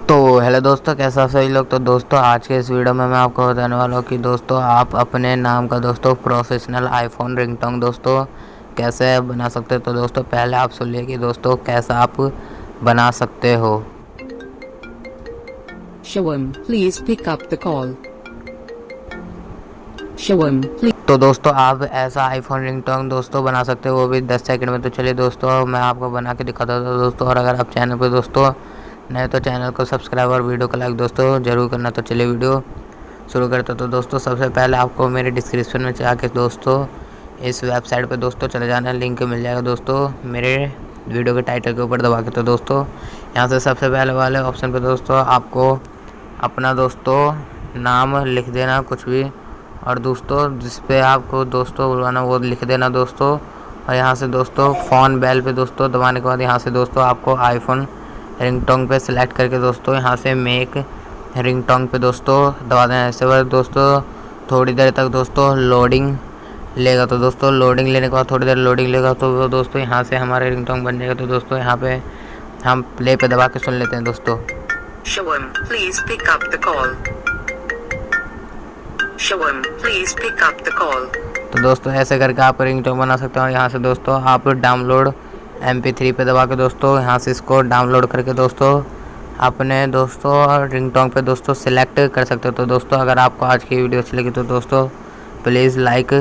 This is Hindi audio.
तो हेलो दोस्तों, कैसा आप सभी लोग। तो दोस्तों आज के इस वीडियो में मैं आपको बताने वाला हूँ कि दोस्तों आप अपने नाम का दोस्तों प्रोफेशनल आईफोन रिंगटोन दोस्तों कैसे बना सकते हो। तो दोस्तों पहले आप सुन लिए कि दोस्तों कैसा आप बना सकते हो। Shivam, please pick up the call. Shivam, please. तो दोस्तों आप ऐसा आईफोन रिंगटोन दोस्तों बना सकते हो, वो भी 10 सेकंड में। तो चलिए दोस्तों मैं आपको बना के दिखाता हूँ दोस्तों। और अगर आप चैनल पर दोस्तों नए तो चैनल को सब्सक्राइब और वीडियो को लाइक दोस्तों ज़रूर करना। तो चलिए वीडियो शुरू करते। तो दोस्तों सबसे पहले आपको मेरे डिस्क्रिप्शन में जाके दोस्तों इस वेबसाइट पे दोस्तों चले जाना, लिंक मिल जाएगा दोस्तों मेरे वीडियो के टाइटल के ऊपर दबा के। तो दोस्तों यहाँ से सबसे पहले वाले ऑप्शन पे दोस्तों आपको अपना दोस्तों नाम लिख देना कुछ भी, और दोस्तों जिस पे आपको दोस्तों बुलवाना वो लिख देना दोस्तों। और यहाँ से दोस्तों फ़ोन बेल पे दोस्तों दबाने के बाद यहाँ से दोस्तों आपको आईफोन रिंगटोन पे सिलेक्ट करके दोस्तों यहाँ से मेक रिंगटोन पे दोस्तों दबा देना। ऐसे बाद दोस्तों थोड़ी देर तक दोस्तों लोडिंग लेगा। तो दोस्तों लोडिंग लेने के बाद थोड़ी देर लोडिंग लेगा तो वो दोस्तों यहाँ से हमारे रिंगटोन बन जाएगा। तो दोस्तों यहाँ पे हम प्ले पे दबा के सुन लेते हैं दोस्तों। Shivam, please pick up the call. Shivam, please pick up the call. तो दोस्तों ऐसे करके आप रिंगटोन बना सकते हो। यहाँ से दोस्तों आप डाउनलोड MP3 पे दबा के दोस्तों यहाँ से इसको डाउनलोड करके दोस्तों अपने दोस्तों रिंगटोन पे दोस्तों सिलेक्ट कर सकते हो। तो दोस्तों अगर आपको आज की वीडियो अच्छी लगी तो दोस्तों प्लीज़ लाइक